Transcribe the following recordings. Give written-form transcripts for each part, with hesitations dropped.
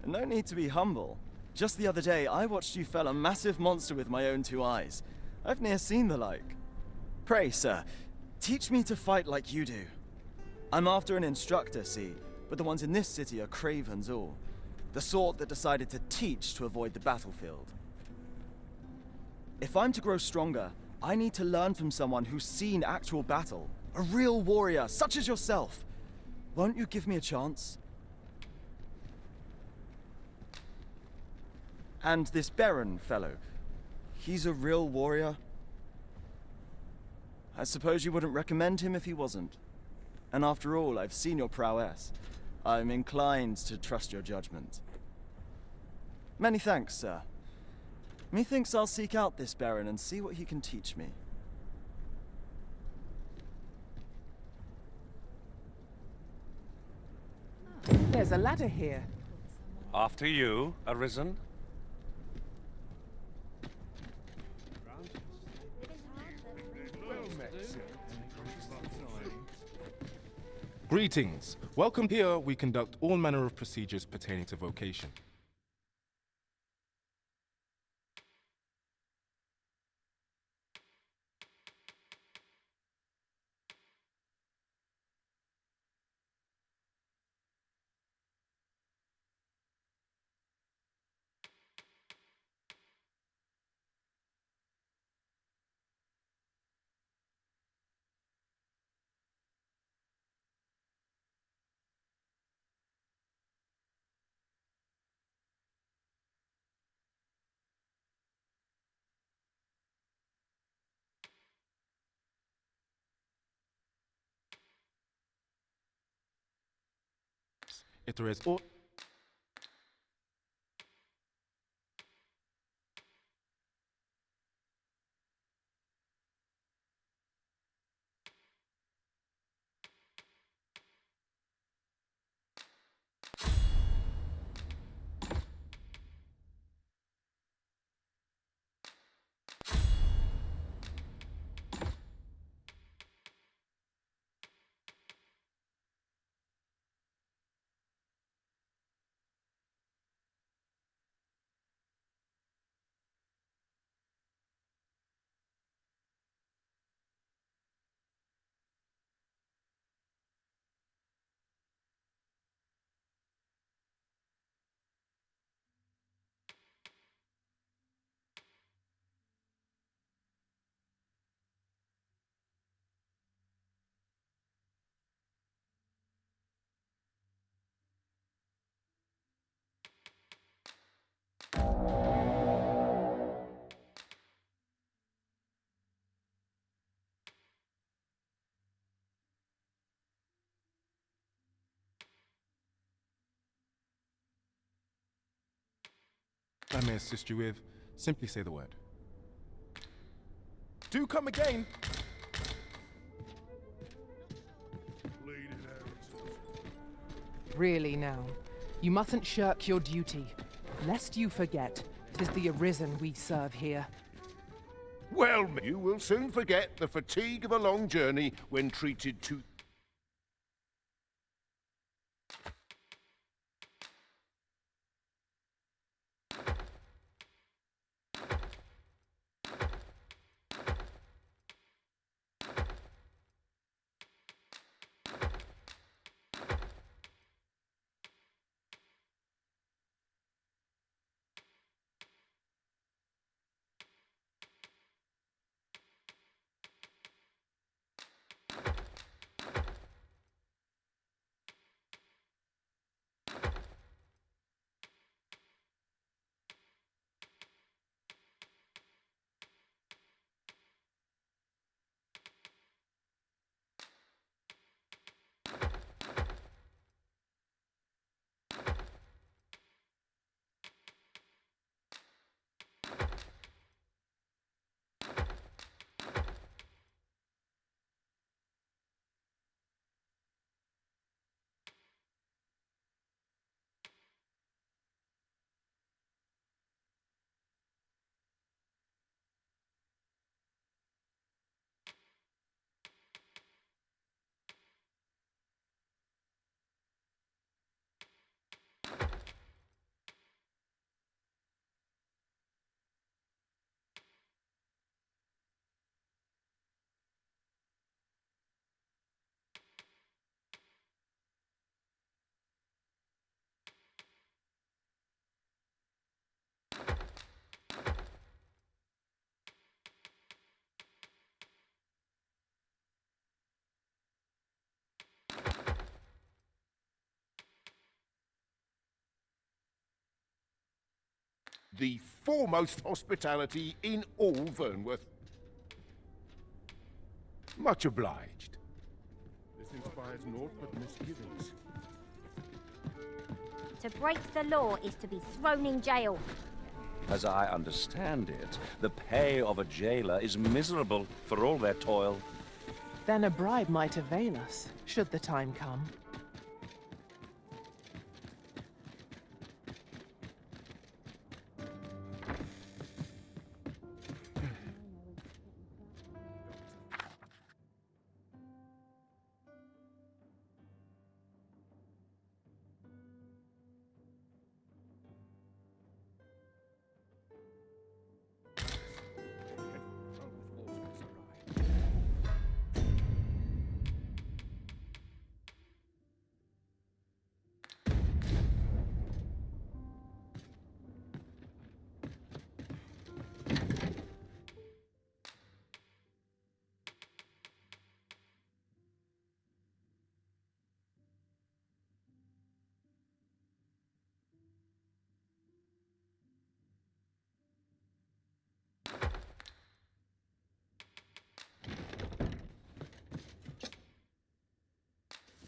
No need to be humble. Just the other day, I watched you fell a massive monster with my own two eyes. I've ne'er seen the like. Pray, sir, teach me to fight like you do. I'm after an instructor, see, but the ones in this city are cravens all. The sort that decided to teach to avoid the battlefield. If I'm to grow stronger, I need to learn from someone who's seen actual battle. A real warrior, such as yourself. Won't you give me a chance? And this Baron fellow, he's a real warrior? I suppose you wouldn't recommend him if he wasn't. And after all, I've seen your prowess. I'm inclined to trust your judgment. Many thanks, sir. Methinks I'll seek out this Baron and see what he can teach me. There's a ladder here. After you, Arisen. Greetings. Welcome here. We conduct all manner of procedures pertaining to vocation. If there is all I may assist you with, simply say the word. Do come again! Really now, you mustn't shirk your duty. Lest you forget, 'tis the Arisen we serve here. Well, you will soon forget the fatigue of a long journey when treated to... the foremost hospitality in all Vernworth. Much obliged. This inspires naught but misgivings. To break the law is to be thrown in jail. As I understand it, the pay of a jailer is miserable for all their toil. Then a bribe might avail us, should the time come.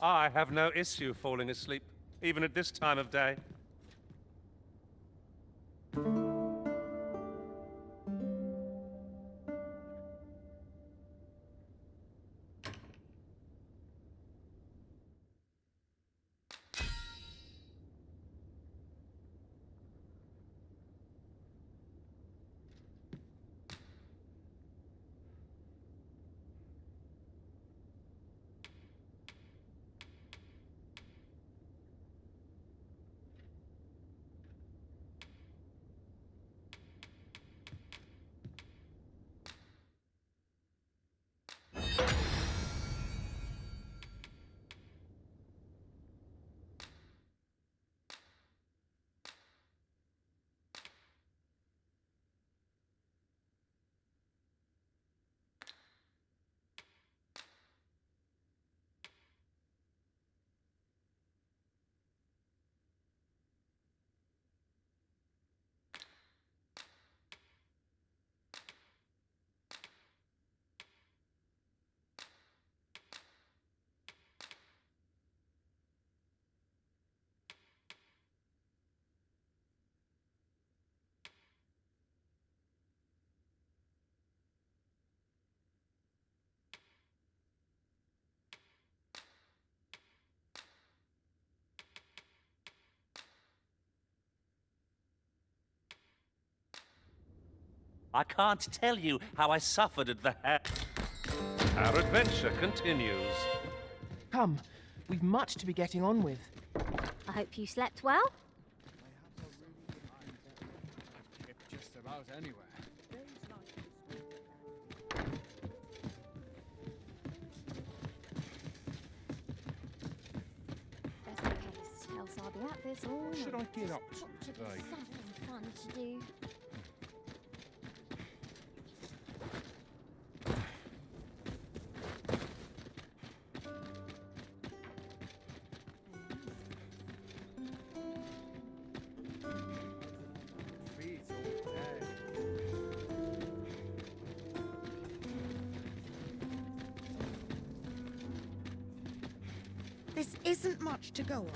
I have no issue falling asleep, even at this time of day. I can't tell you how I suffered at the hand. Our adventure continues. Come, we've much to be getting on with. I hope you slept well. Just about anywhere. Best case, else I'll be at this all night. Should I get up Got to be today? something fun to do. This isn't much to go on.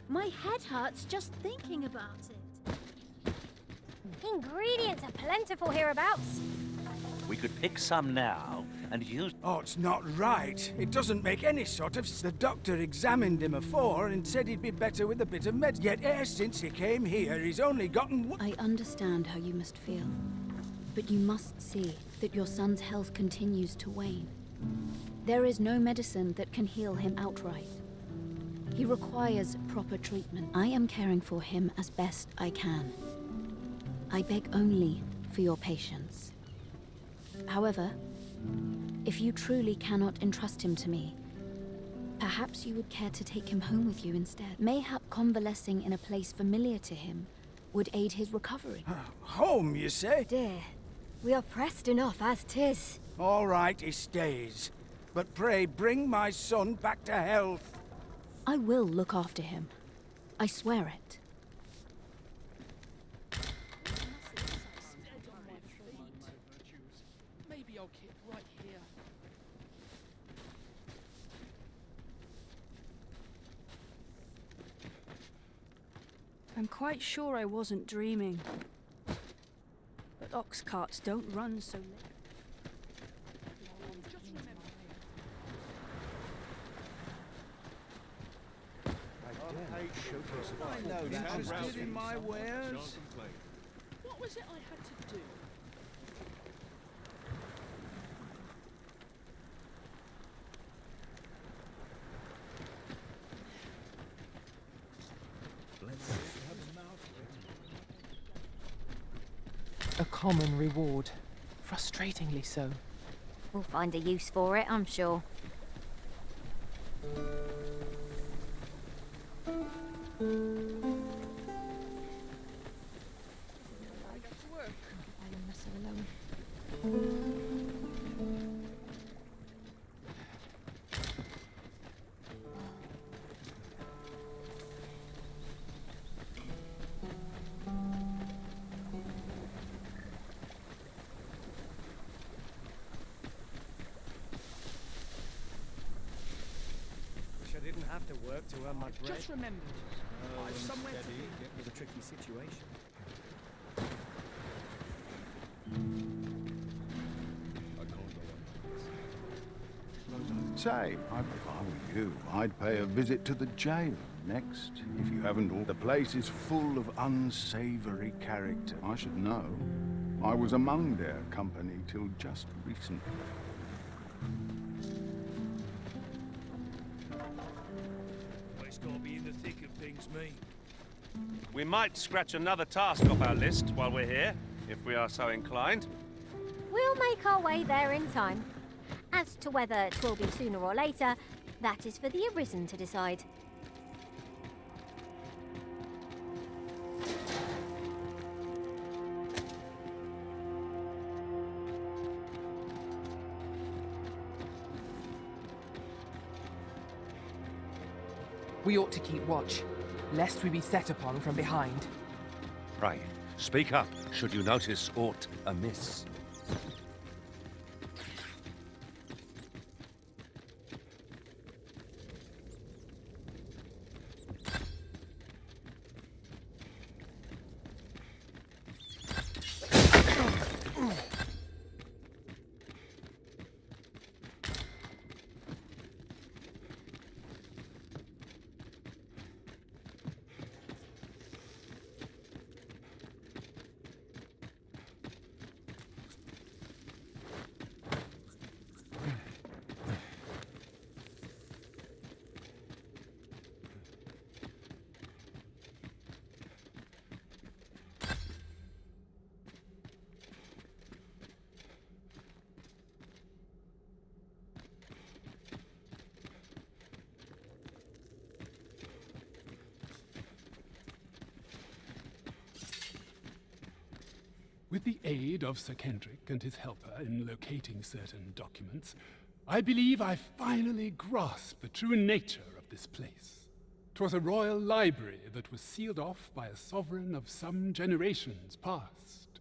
My head hurts just thinking about it. Ingredients are plentiful hereabouts. We could pick some now and use... Oh, it's not right. It doesn't make any sort of... The doctor examined him afore and said he'd be better with a bit of med. Yet ever since he came here, he's only gotten... I understand how you must feel, but you must see that your son's health continues to wane. There is no medicine that can heal him outright. He requires proper treatment. I am caring for him as best I can. I beg only for your patience. However, if you truly cannot entrust him to me, perhaps you would care to take him home with you instead. Mayhap convalescing in a place familiar to him would aid his recovery. Home, you say? Dear, we are pressed enough as 'tis. All right, he stays. But pray, bring my son back to health. I will look after him. I swear it. I'm quite sure I wasn't dreaming. But ox carts don't run so late. I know that. Interested in my wares? What was it I had to do? A common reward. Frustratingly so. We'll find a use for it, I'm sure. I didn't have to work to earn my bread. Just remembered. I've somewhere to be. It was a tricky situation. I'd say, if I were you, I'd pay a visit to the jail next. If you haven't, all the place is full of unsavory character. I should know. I was among their company till just recently. Place gotta be in the thick of things, mate. We might scratch another task off our list while we're here, if we are so inclined. We'll make our way there in time. As to whether 'twill be sooner or later, that is for the Arisen to decide. We ought to keep watch, lest we be set upon from behind. Pray, speak up should you notice aught amiss. With the aid of Sir Kendrick and his helper in locating certain documents, I believe I finally grasped the true nature of this place. 'Twas a royal library that was sealed off by a sovereign of some generations past.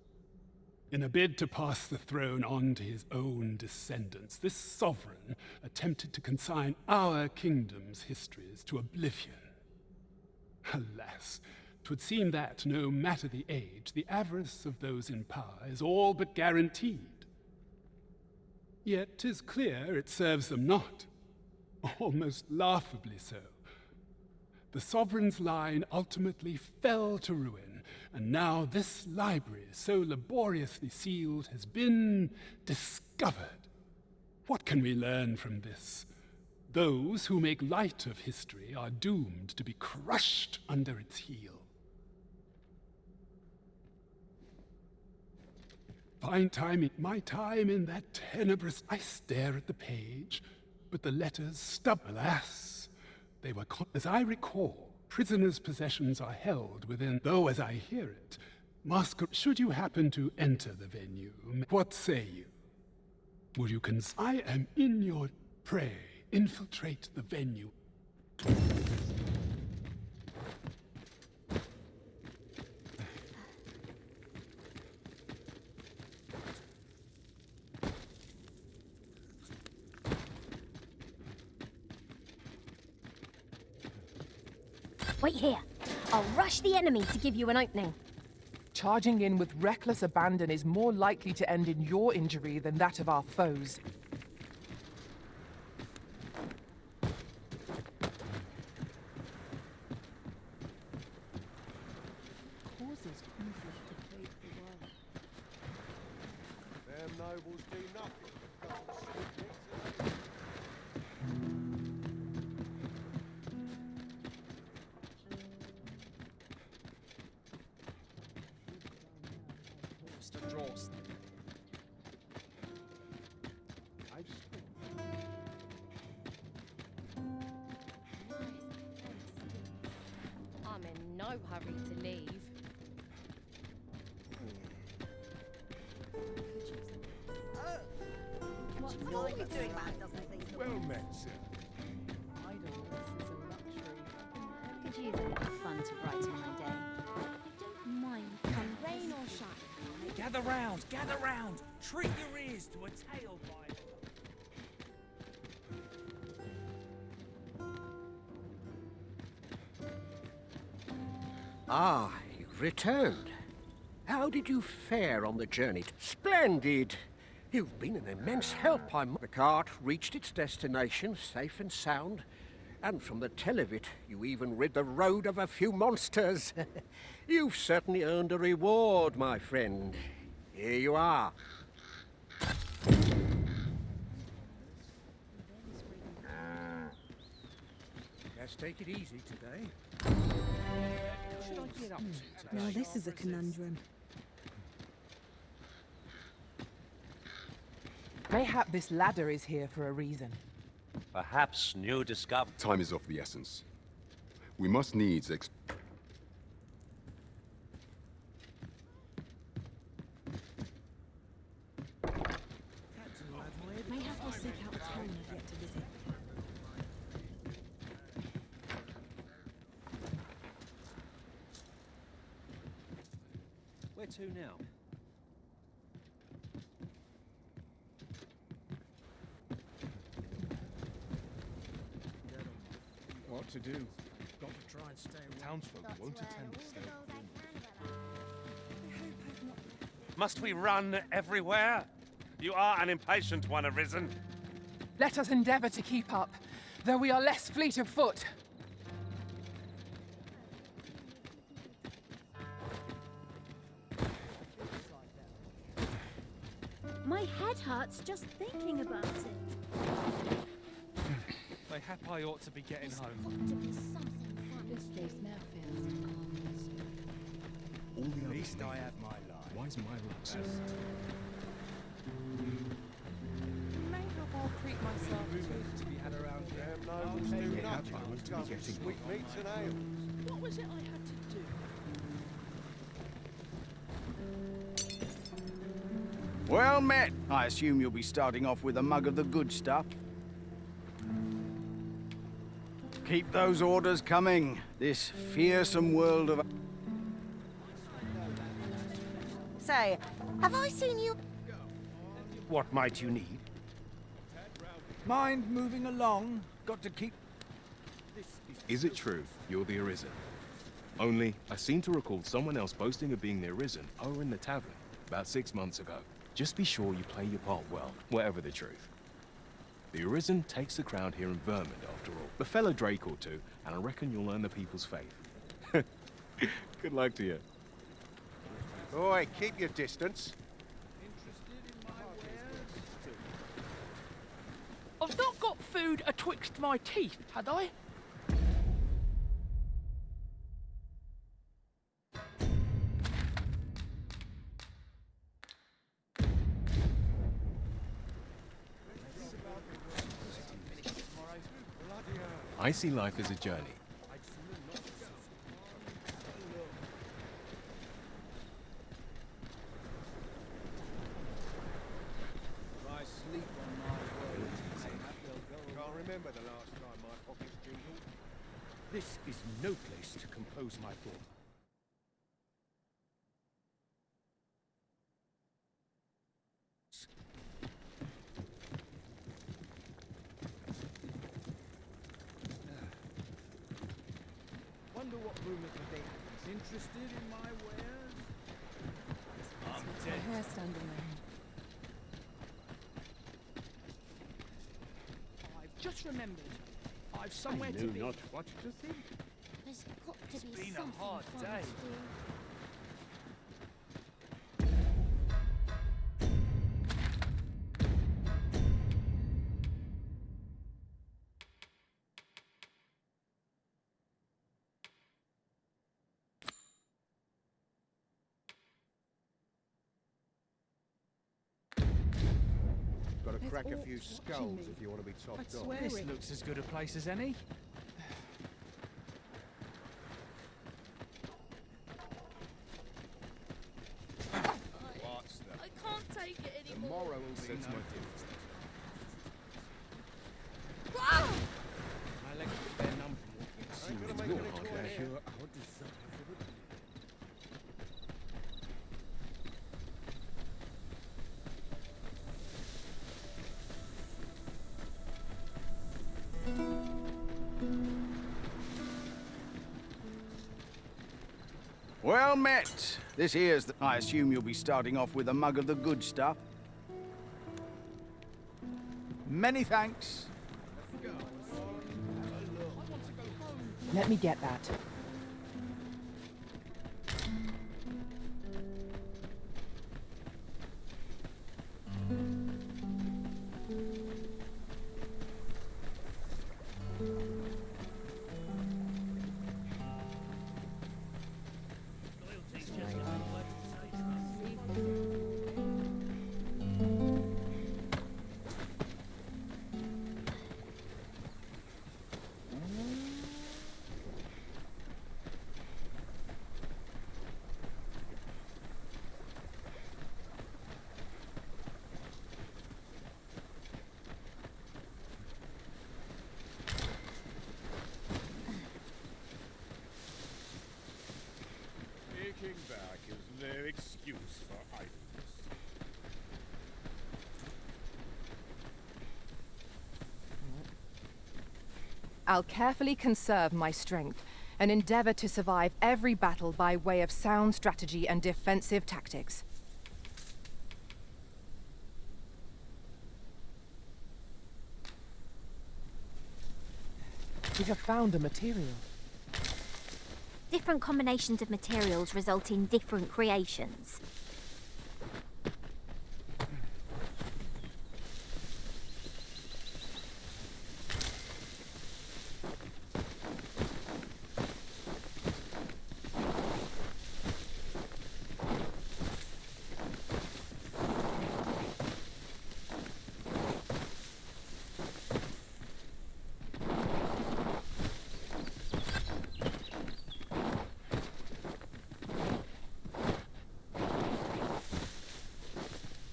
In a bid to pass the throne on to his own descendants, this sovereign attempted to consign our kingdom's histories to oblivion. Alas, 'twould seem that, no matter the age, the avarice of those in power is all but guaranteed. Yet 'tis clear it serves them not, almost laughably so. The sovereign's line ultimately fell to ruin, and now this library, so laboriously sealed, has been discovered. What can we learn from this? Those who make light of history are doomed to be crushed under its heel. My time in that tenebrous... I stare at the page, but the letters stub. Alas, they were... As I recall, prisoners' possessions are held within... Though, as I hear it, Master, should you happen to enter the venue, what say you? Would you I am in your prey. Infiltrate the venue. Wait here. I'll rush the enemy to give you an opening. Charging in with reckless abandon is more likely to end in your injury than that of our foes. Causes conflict to plague the world. Them nobles do nothing but go on sweet meats and Mr. Jaws. I'm in no hurry to leave. What's What are you doing about doesn't think? well met, sir. Idleness is a luxury. Could use a bit of fun to brighten my day. Don't mind come rain or shine. Gather round, gather round. Treat your ears to a tale by. Ah, you've returned. How did you fare on the journey? Splendid! You've been an immense help. The cart reached its destination safe and sound, and from the tell of it, you even rid the road of a few monsters. You've certainly earned a reward, my friend. Here you are. Let's take it easy today. What should I get up to today? Now this is a conundrum. Mayhap this ladder is here for a reason. Perhaps new discovery. Time is of the essence. We must needs Mayhap I'll seek out a town I've yet to visit. Where to now? What to do? Got to try and stay away. Townsfolk won't attend the state. Must we run everywhere? You are an impatient one, Arisen. Let us endeavour to keep up, though we are less fleet of foot. My head hurts just thinking about it. Mayhap I ought to be getting home. To be something fun. This place now feels all the At least I have my life. Why is my rocks? Mayhap I'll treat myself To be had around here. Them nobles do nothing but go on sweet meats and ale. What was it I had to do? Well met. I assume you'll be starting off with a mug of the good stuff. Keep those orders coming. This fearsome world of... Say, have I seen you? What might you need? Mind moving along? Got to keep... Is it true you're the Arisen? Only, I seem to recall someone else boasting of being the Arisen over in the tavern about 6 months ago. Just be sure you play your part well, whatever the truth. The Arisen takes the crowd here in Vermont, after all. The fellow Drake or two, and I reckon you'll earn the people's faith. Good luck to you. Boy, keep your distance. I've not got food atwixt my teeth, had I? I see life as a journey. Can't remember the last time my pockets jingled. This is no place to compose my thoughts. wonder what rumors the day is interested in my wares? My hair standing there. I've just remembered. I've somewhere to be. not what to think. There's got to It's be been a something hard fun day. to do. Got to There's crack a orcs few watching skulls me. if you want to be I topped off. swear This it. looks as good a place as any. What's the... I can't take it anymore. Tomorrow will be no difference. Ah! My legs will bear numb from walking. Ain't gonna make any toy here. Well met. This here's the... I assume you'll be starting off with a mug of the good stuff. Many thanks. Let me get that. Taking back is no excuse for idleness. I'll carefully conserve my strength and endeavor to survive every battle by way of sound strategy and defensive tactics. We have found a material. Different combinations of materials result in different creations.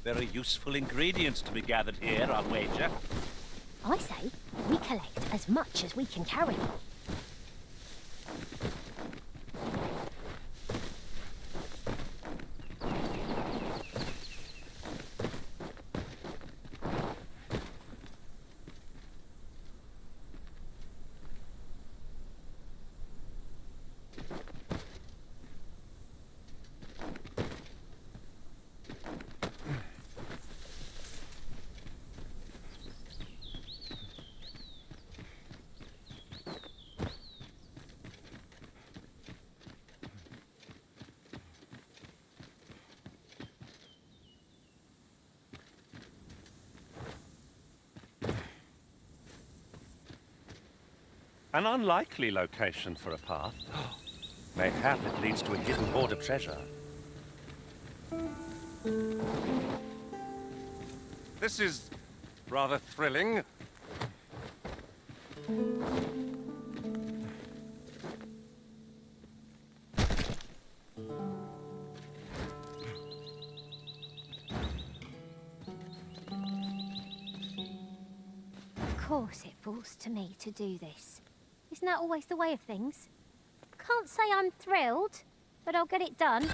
Very useful ingredients to be gathered here, I'll wager. I say, we collect as much as we can carry. An unlikely location for a path. Mayhap it leads to a hidden hoard of treasure. This is rather thrilling. Of course it falls to me to do this. Isn't that always the way of things? Can't say I'm thrilled, but I'll get it done.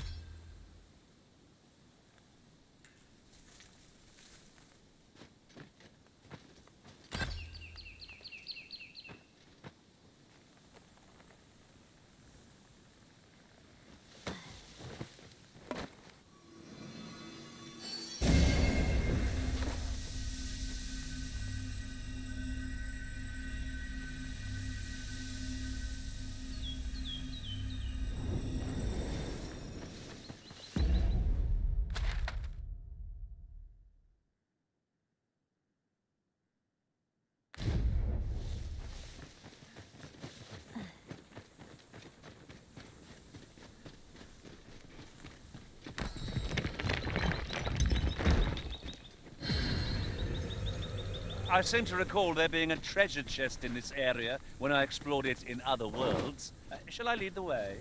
I seem to recall there being a treasure chest in this area when I explored it in other worlds. Shall I lead the way?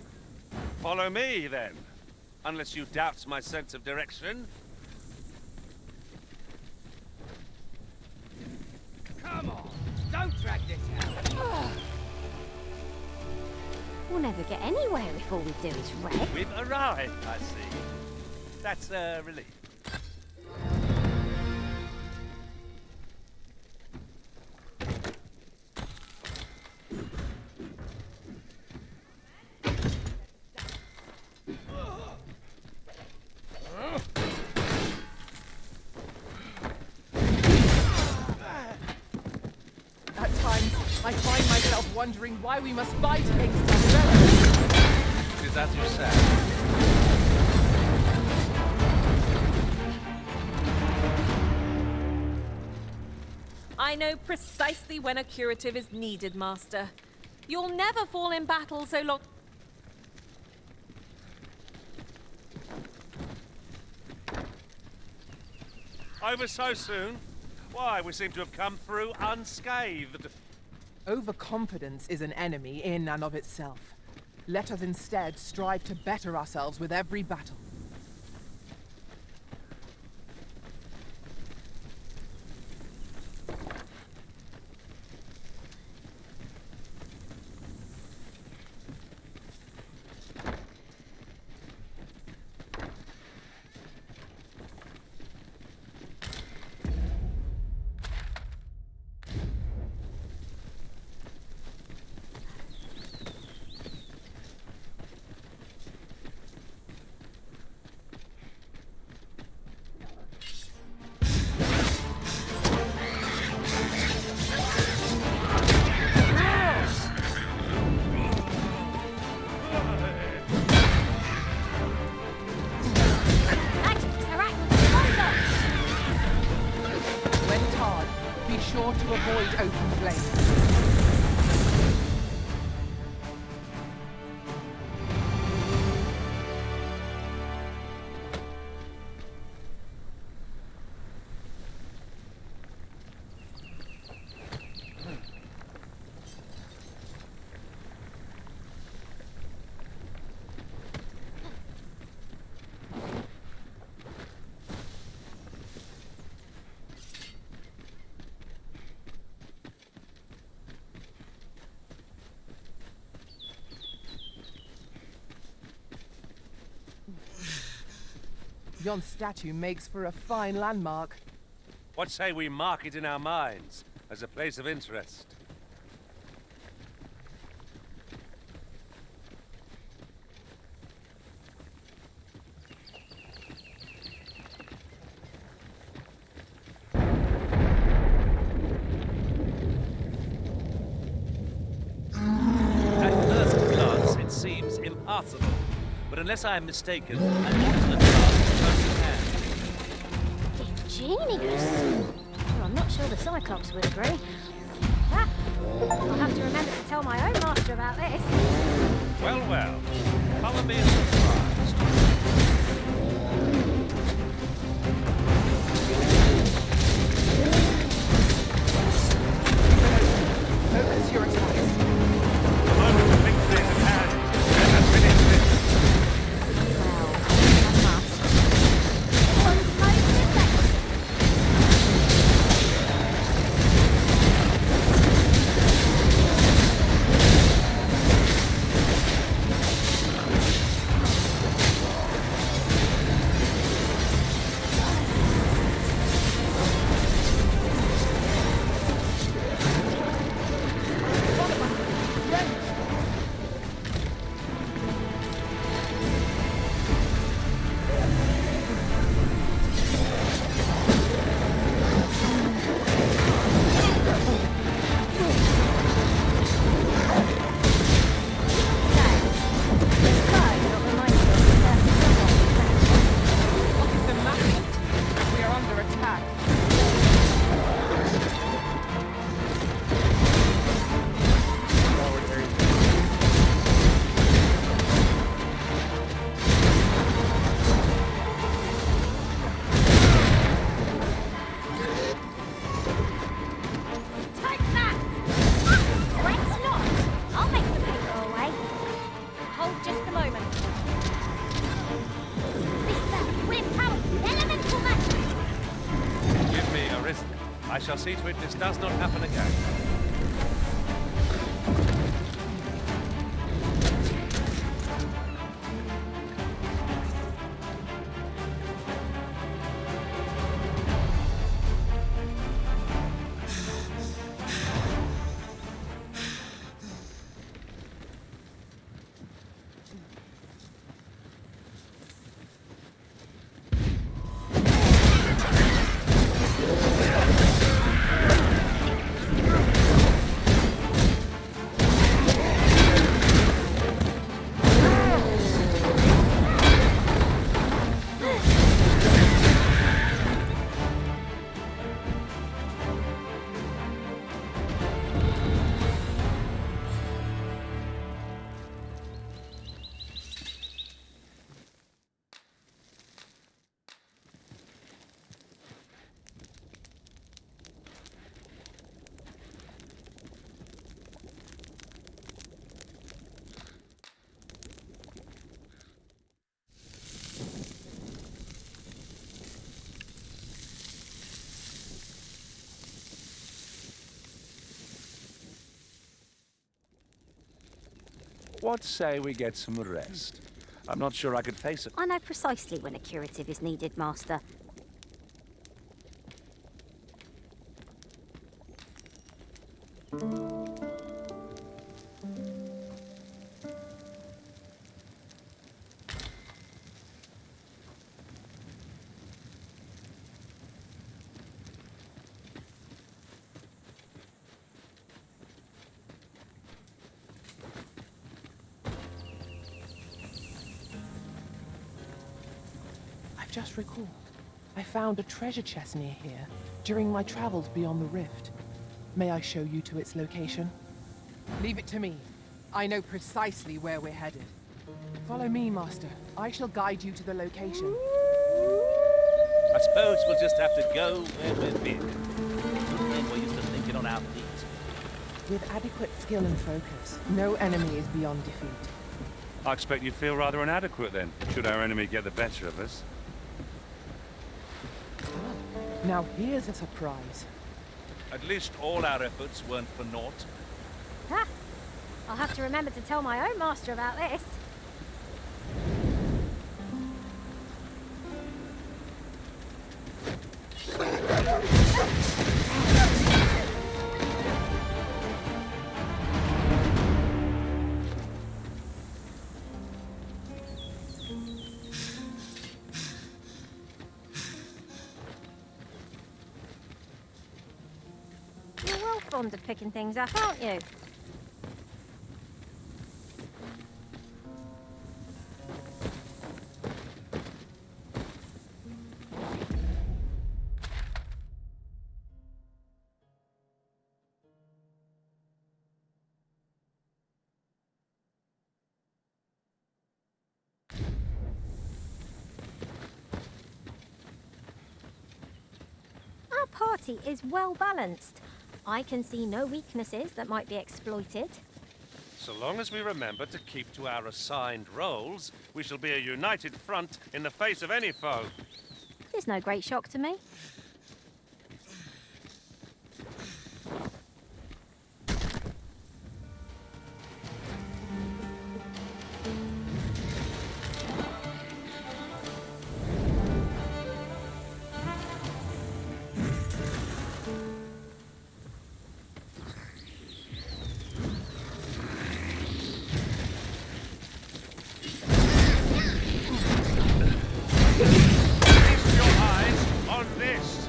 Follow me, then. Unless you doubt my sense of direction. Come on, don't drag this out. We'll never get anywhere if all we do is wreck. We've arrived, I see. That's a relief. At times, I find myself wondering why we must fight against ourselves. Is that you say? I know precisely when a curative is needed, Master. You'll never fall in battle so long... Over so soon? Why, we seem to have come through unscathed. Overconfidence is an enemy in and of itself. Let us instead strive to better ourselves with every battle. To avoid open flame. Yon statue makes for a fine landmark. What say we mark it in our minds as a place of interest? At first glance, it seems impossible. But unless I am mistaken, an ultimate Ingenious. Well, I'm not sure the Cyclops would agree. Ah, I'll have to remember to tell my own master about this. Well, well. Follow me as surprised. Focus your attacks. The moment of victory is at hand. Let us finish this. Well, I must. One's most effective. shall see to it this does not happen again. What say we get some rest? I'm not sure I could face it. I know precisely when a curative is needed, Master. Just recalled, I found a treasure chest near here during my travels beyond the rift. May I show you to its location? Leave it to me. I know precisely where we're headed. Follow me, Master. I shall guide you to the location. I suppose we'll just have to go where we're big. Good thing we're used to thinking on our feet. With adequate skill and focus, no enemy is beyond defeat. I expect you feel rather inadequate then, should our enemy get the better of us. Now here's a surprise. At least all our efforts weren't for naught. Ha! I'll have to remember to tell my own master about this. You're well fond of picking things up, aren't you? Our party is well balanced. I can see no weaknesses that might be exploited. So long as we remember to keep to our assigned roles, we shall be a united front in the face of any foe. It's no great shock to me. Feast your eyes on this!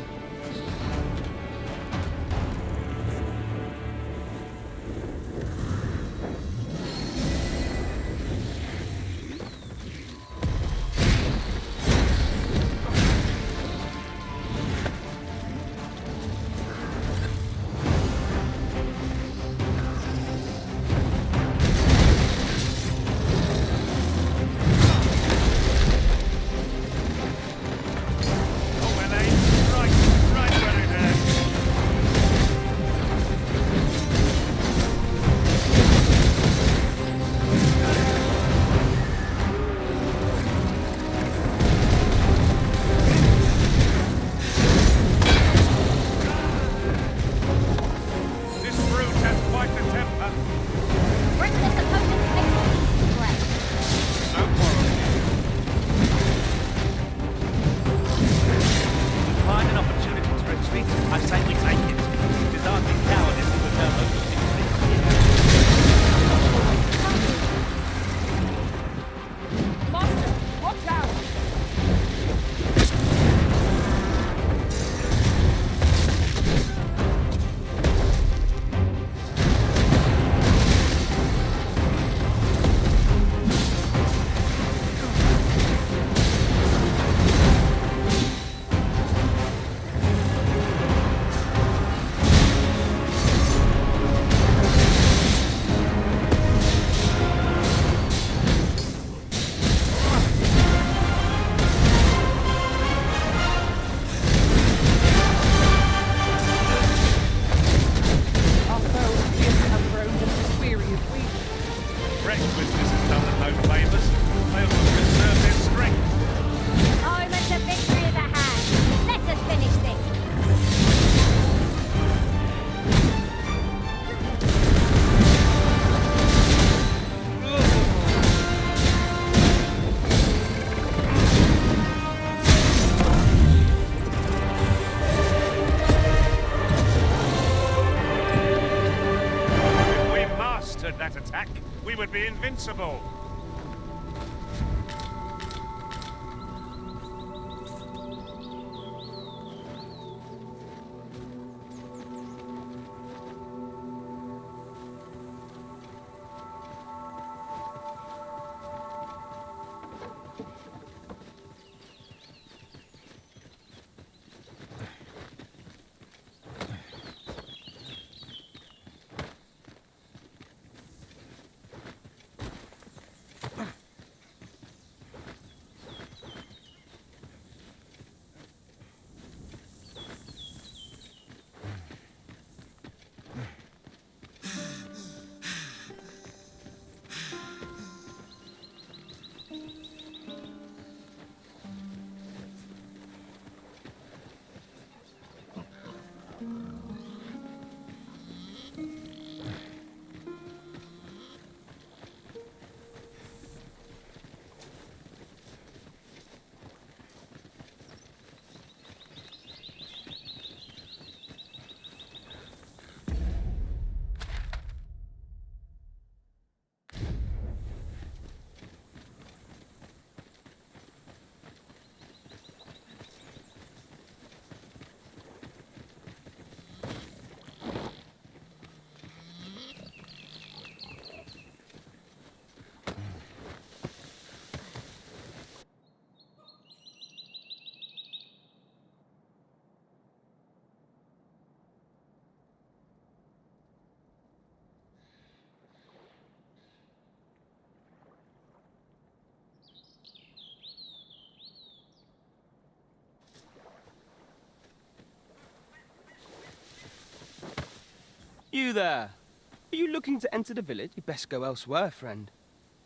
Fresh witnesses done them no favours. They ought to conserve their strength. Moment of victory is at hand. Let us finish this. If we mastered that attack, we would be invincible. You there! Are you looking to enter the village? You best go elsewhere, friend.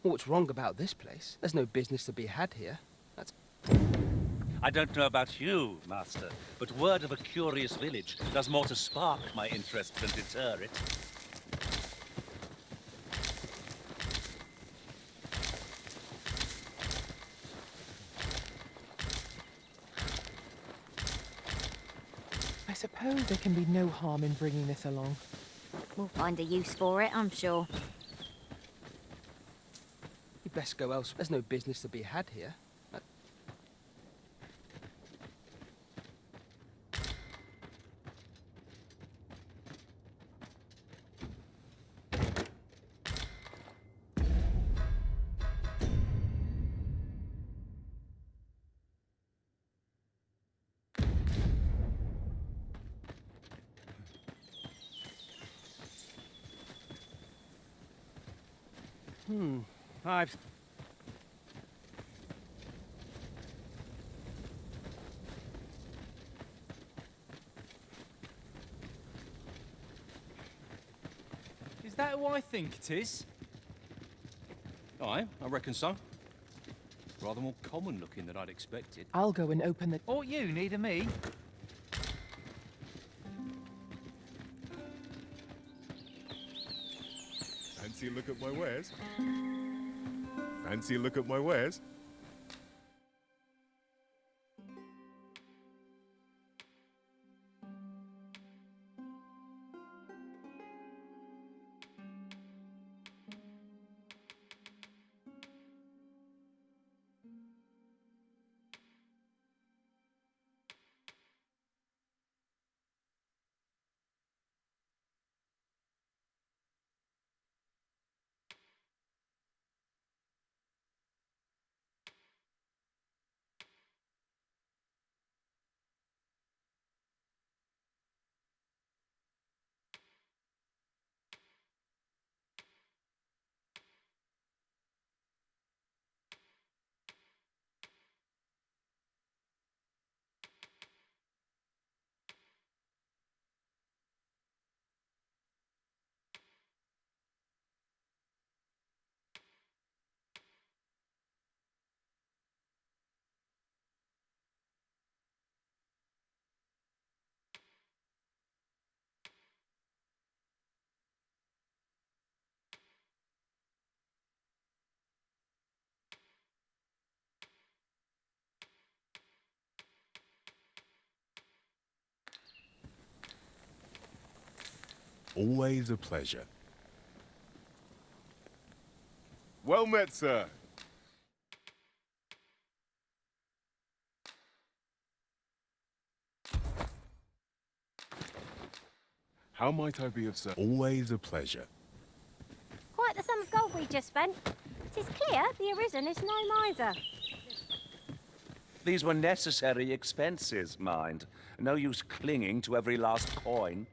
What's wrong about this place? There's no business to be had here. That's... I don't know about you, Master, but word of a curious village does more to spark my interest than deter it. I suppose there can be no harm in bringing this along. We'll find a use for it, I'm sure. You best go elsewhere. There's no business to be had here. I've... Is that who I think it is? Aye, I reckon so. Rather more common looking than I'd expected. I'll go and open the... Ought you need me? Fancy a look at my wares? Fancy a look at my wares? always a pleasure. Well met, sir. How might I be of service? Always a pleasure. Quite the sum of gold we just spent. 'Tis clear the Arisen is no miser. These were necessary expenses, mind. No use clinging to every last coin.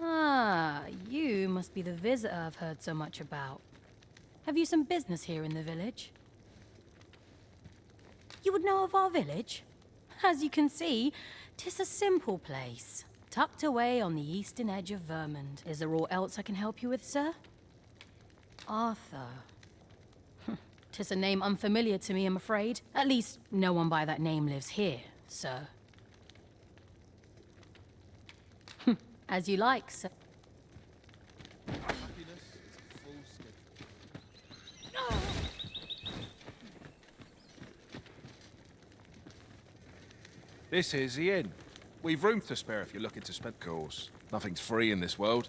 Ah, you must be the visitor I've heard so much about. Have you some business here in the village? You would know of our village? As you can see, 'tis a simple place, tucked away on the eastern edge of Vermond. Is there aught else I can help you with, sir? Arthur. 'Tis a name unfamiliar to me, I'm afraid. At least, no one by that name lives here, sir. As you like, sir. This is the inn. We've room to spare if you're looking to spend. Course, nothing's free in this world.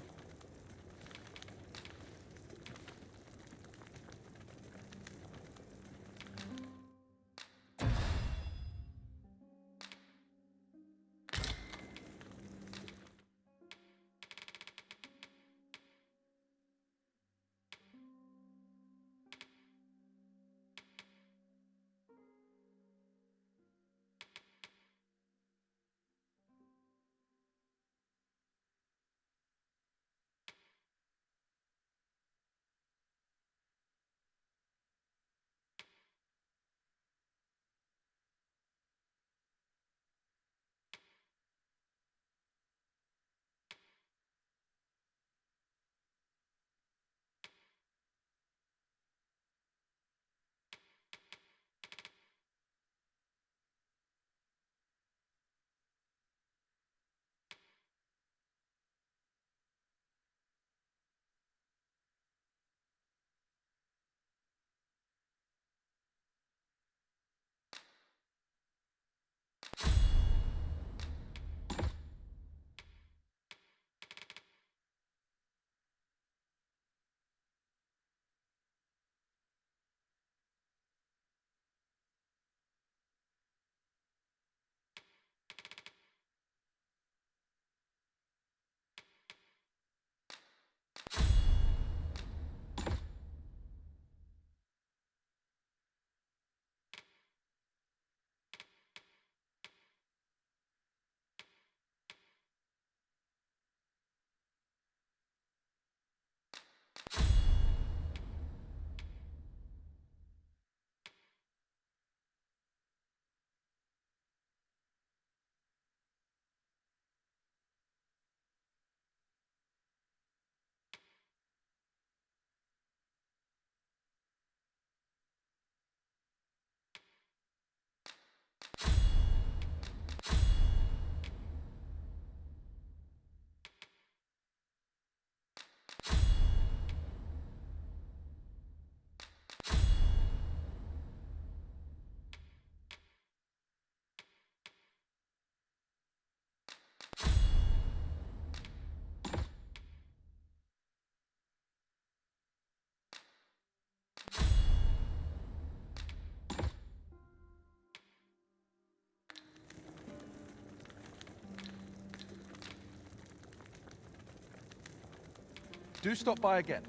Do stop by again.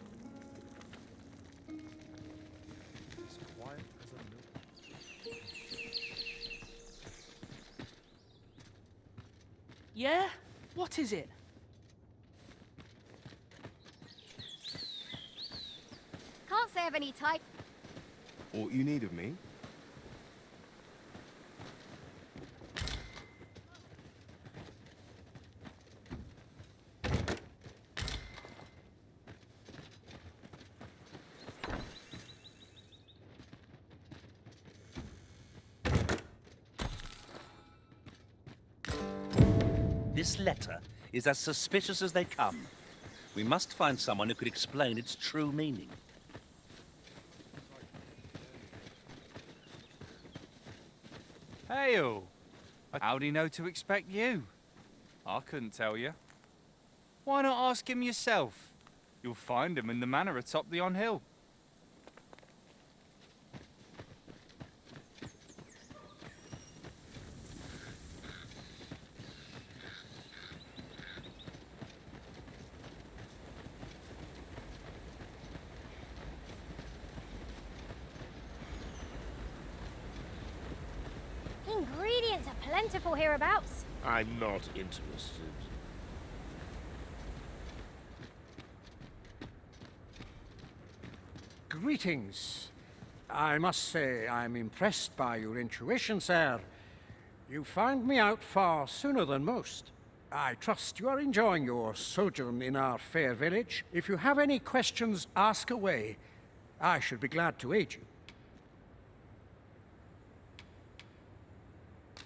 As quiet as a mill. Yeah? What is it? Can't say of any type. All you need of me? This letter is as suspicious as they come. We must find someone who could explain its true meaning. Hail! How'd he know to expect you? I couldn't tell you. Why not ask him yourself? You'll find him in the manor atop the on-hill. Ingredients are plentiful hereabouts. I'm not interested. Greetings. I must say I'm impressed by your intuition, sir. You found me out far sooner than most. I trust you are enjoying your sojourn in our fair village. If you have any questions, ask away. I should be glad to aid you.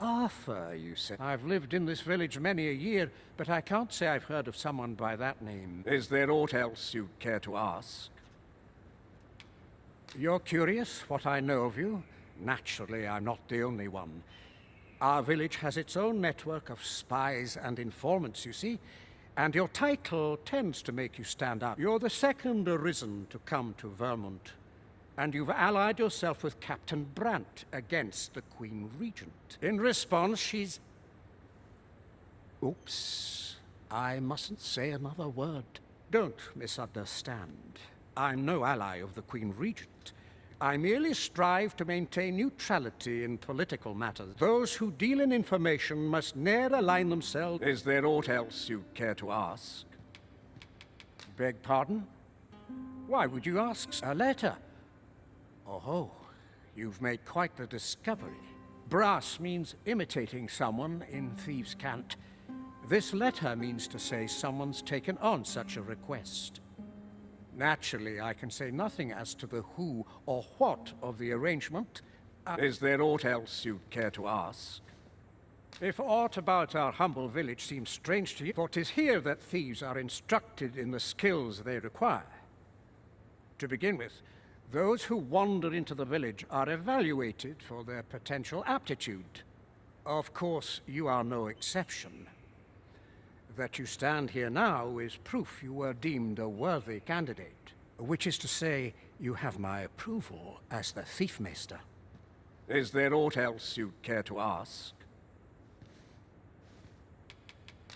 Arthur, you say? I've lived in this village many a year, but I can't say I've heard of someone by that name. Is there aught else you'd care to ask? You're curious what I know of you? Naturally, I'm not the only one. Our village has its own network of spies and informants, you see, and your title tends to make you stand out. You're the second arisen to come to Vermont, and you've allied yourself with Captain Brant against the Queen Regent. In response, she's... Oops. I mustn't say another word. Don't misunderstand. I'm no ally of the Queen Regent. I merely strive to maintain neutrality in political matters. Those who deal in information must ne'er align themselves. Is there aught else you'd care to ask? Beg pardon? Why would you ask? A letter? Oh, you've made quite the discovery. Brass means imitating someone in thieves' cant. This letter means to say someone's taken on such a request. Naturally, I can say nothing as to the who or what of the arrangement. Is there aught else you'd care to ask? If aught about our humble village seems strange to you, for 'tis here that thieves are instructed in the skills they require. To begin with, those who wander into the village are evaluated for their potential aptitude. Of course, you are no exception. That you stand here now is proof you were deemed a worthy candidate, which is to say, you have my approval as the Thiefmeister. Is there aught else you'd care to ask?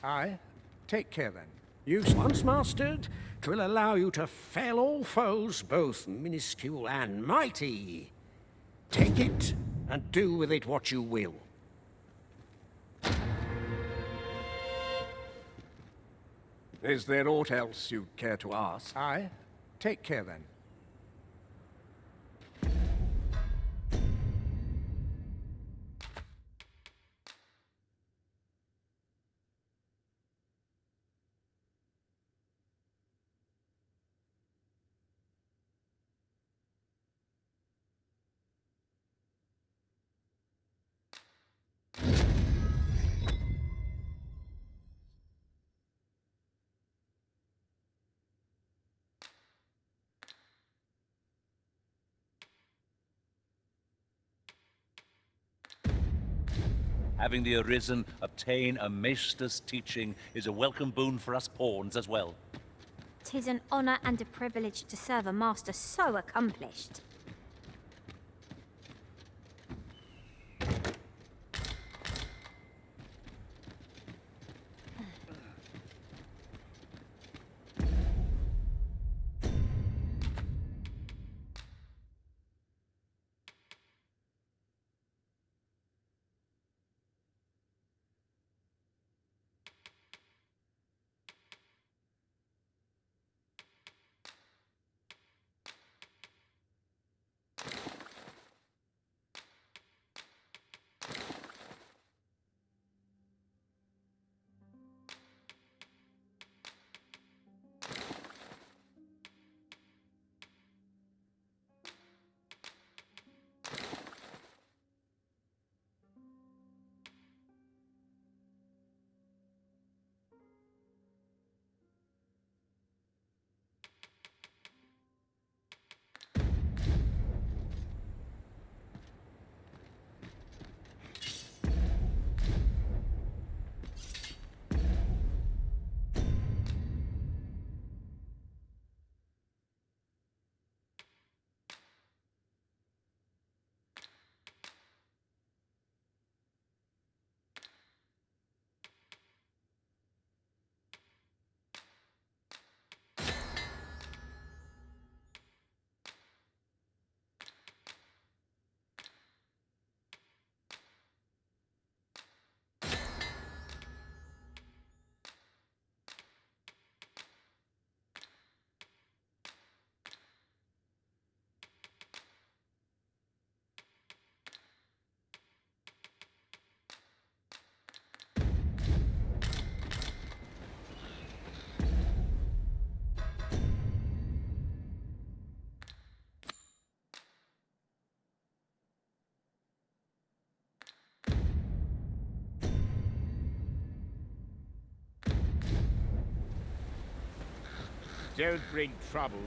Aye. Take care then. Use once mastered, 'twill allow you to fell all foes, both minuscule and mighty. Take it, and do with it what you will. Is there aught else you'd care to ask? Aye. Take care then. Having the Arisen obtain a Maester's teaching is a welcome boon for us pawns as well. 'Tis an honor and a privilege to serve a master so accomplished. Don't bring trouble.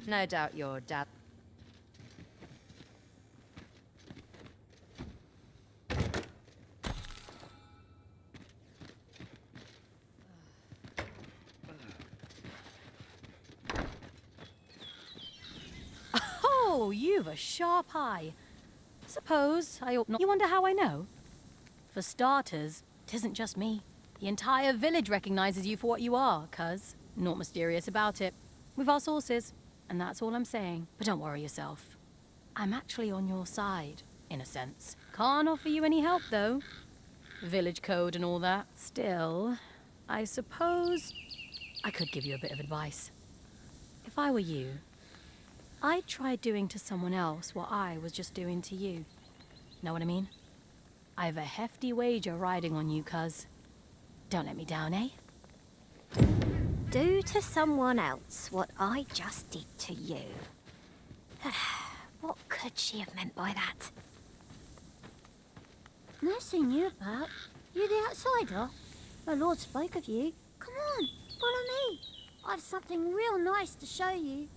No doubt your dad. Oh, you've a sharp eye. Suppose I ought not. You wonder how I know? For starters, 'tisn't just me. The entire village recognizes you for what you are, cuz. Not mysterious about it. We've our sources, and that's all I'm saying. But don't worry yourself. I'm actually on your side, in a sense. Can't offer you any help, though. Village code and all that. Still, I suppose I could give you a bit of advice. If I were you, I'd try doing to someone else what I was just doing to you. Know what I mean? I've a hefty wager riding on you, cuz. Don't let me down, eh? Do to someone else what I just did to you. What could she have meant by that? Never seen you about. You the outsider? My lord spoke of you. Come on, follow me. I've something real nice to show you.